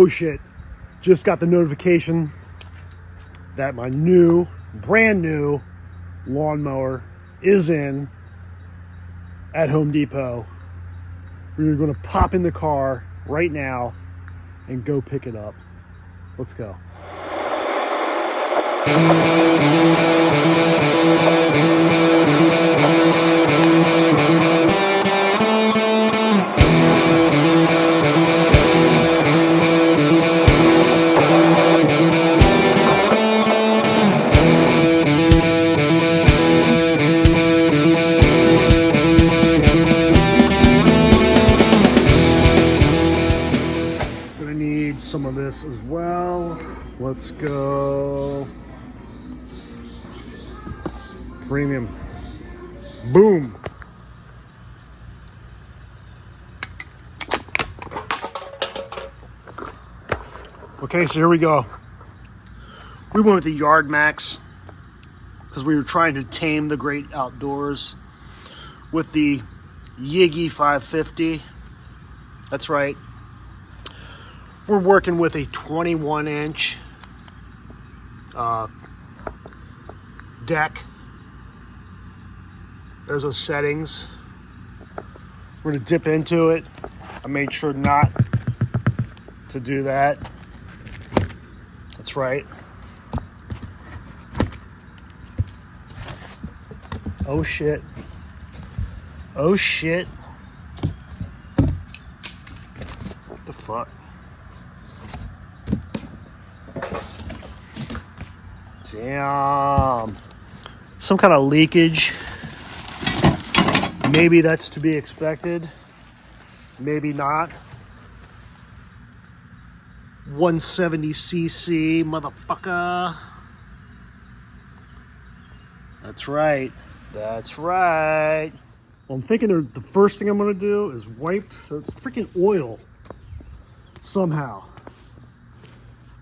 Oh shit, just got the notification that my brand new lawnmower is in at Home Depot. We're gonna pop in the car right now and go pick it up. Let's go. Some of this as well. Let's go. Premium. Boom. Okay, so here we go. We went with the Yardmax because we were trying to tame the great outdoors with the Yiggy 550. That's right. We're working with a 21-inch deck. There's those settings. We're gonna dip into it. I made sure not to do that. That's right. Oh shit. Oh shit. What the fuck? Damn. Some kind of leakage. Maybe that's to be expected. Maybe not. 170cc, motherfucker. That's right. That's right. Well, I'm thinking the first thing I'm going to do is wipe the freaking oil somehow.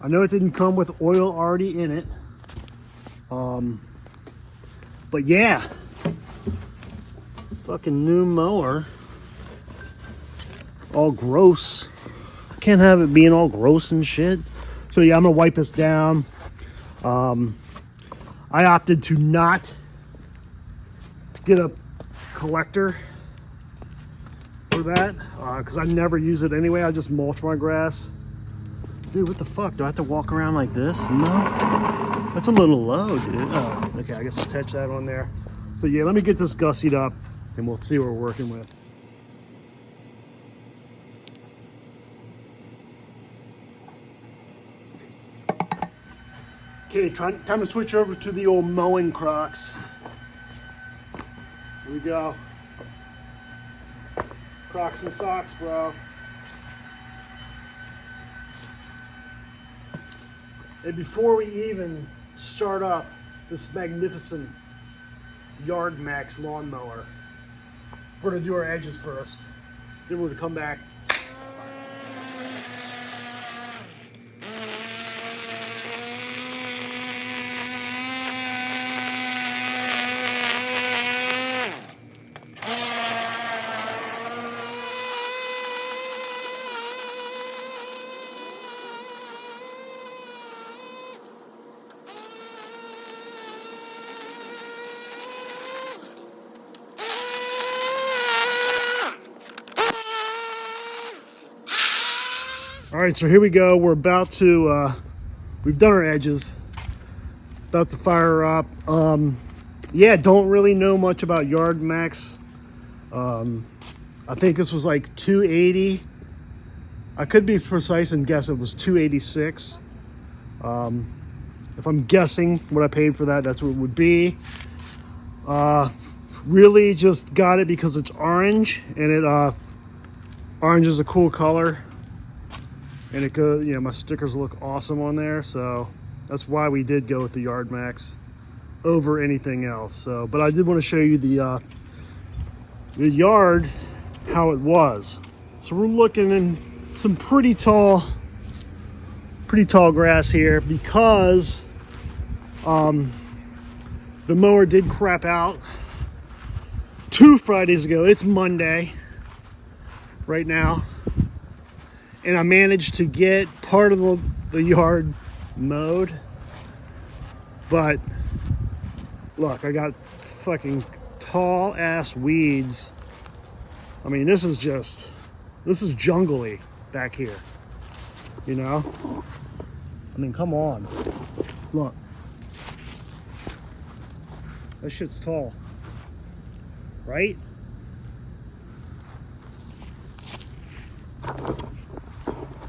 I know it didn't come with oil already in it. But yeah, fucking new mower, all gross. I can't have it being all gross and shit. So yeah, I'm gonna wipe this down. I opted to not get a collector for that because I never use it anyway. I just mulch my grass. Dude, what the fuck? Do I have to walk around like this? No. That's a little low, dude. Oh, okay, I guess I'll attach that on there. So yeah, let me get this gussied up and we'll see what we're working with. Okay, time to switch over to the old mowing Crocs. Here we go. Crocs and socks, bro. And before we even start up this magnificent Yardmax lawnmower, we're gonna do our edges first. Then we're gonna come back. All right, so here we go. We're about to, we've done our edges. About to fire up. Yeah, don't really know much about Yardmax. I think this was like $280. I could be precise and guess it was $286. If I'm guessing what I paid for that, that's what it would be. Really just got it because it's orange, and it orange is a cool color. And it goes, you know, my stickers look awesome on there, so that's why we did go with the Yardmax over anything else. So, but I did want to show you the yard, how it was. So we're looking in some pretty tall grass here because the mower did crap out 2 Fridays ago. It's Monday right now. and I managed to get part of the yard mowed. But look, I got fucking tall ass weeds. I mean, this is jungly back here, you know? I mean, come on. Look. That shit's tall, right?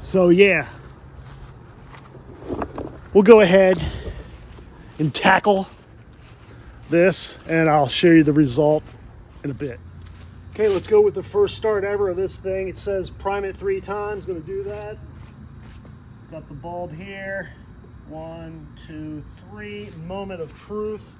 So yeah, we'll go ahead and tackle this, and I'll show you the result in a bit. Okay, let's go with the first start ever of this thing. It says prime it 3 times. Gonna do that. Got the bulb here. 1, 2, 3. Moment of truth.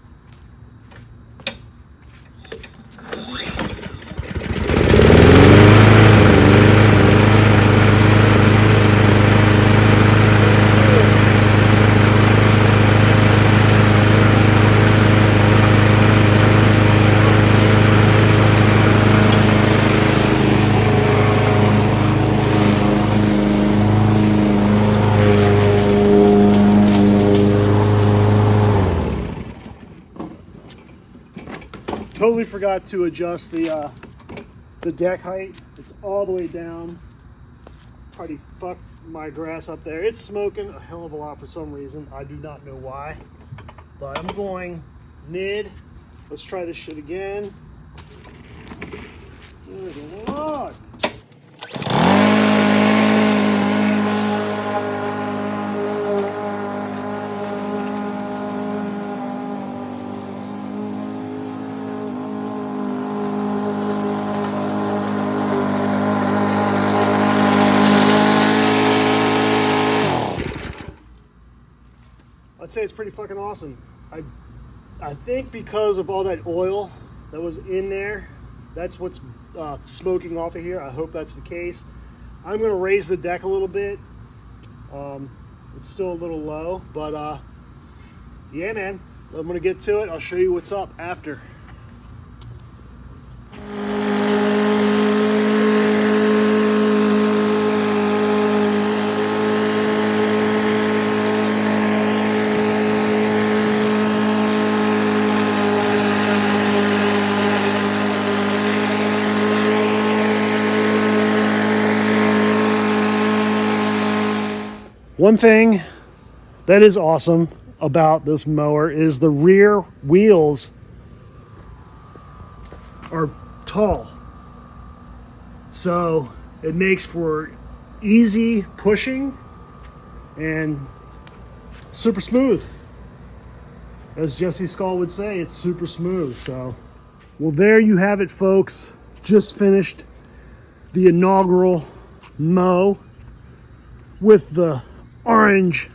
Totally forgot to adjust the deck height. It's all the way down. Already fucked my grass up there. It's smoking a hell of a lot for some reason. I do not know why. But I'm going mid. Let's try this shit again. Good Lord. I'd say it's pretty fucking awesome. I think because of all that oil that was in there, that's what's smoking off of here. I hope that's the case. I'm gonna raise the deck a little bit. It's still a little low, but yeah, man, I'm gonna get to it. I'll show you what's up after. One thing that is awesome about this mower is the rear wheels are tall. So it makes for easy pushing and super smooth. As Jesse Skull would say, it's super smooth. So, well, there you have it, folks. Just finished the inaugural mow with the orange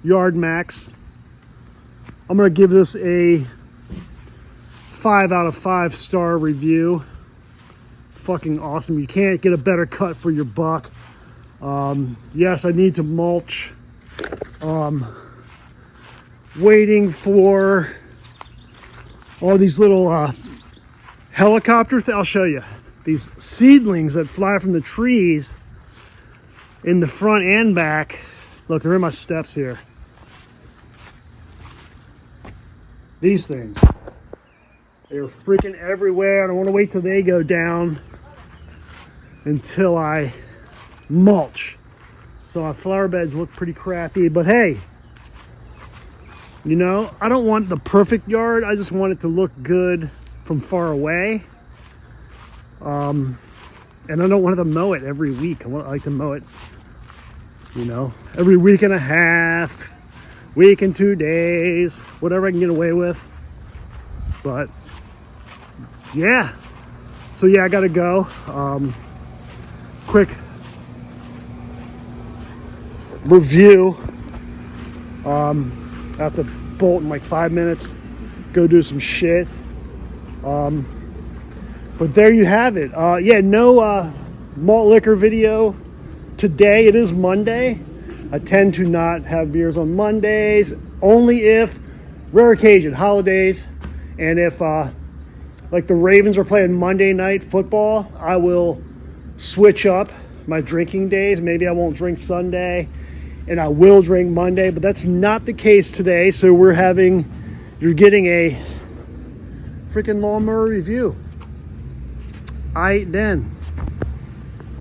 Yardmax. I'm gonna give this a 5 out of 5 star review. Fucking awesome. You can't get a better cut for your buck. Yes, I need to mulch. Waiting for all these little helicopter I'll show you. These seedlings that fly from the trees in the front and back. Look, they're in my steps here. These things. They're freaking everywhere. I don't want to wait till they go down until I mulch. So our flower beds look pretty crappy, but hey, you know, I don't want the perfect yard. I just want it to look good from far away. And I don't want to mow it every week. I like to mow it, you know, every week and a half, week and 2 days, whatever I can get away with. But yeah, so yeah, I gotta go. Quick review. I have to bolt in like 5 minutes, go do some shit. But there you have it. Yeah, no malt liquor video today. It is Monday. I tend to not have beers on Mondays, only if rare occasion, holidays, and if like the Ravens are playing Monday night football, I will switch up my drinking days. Maybe I won't drink Sunday and I will drink Monday, but that's not the case today. So you're getting a freaking lawnmower review. All right, then.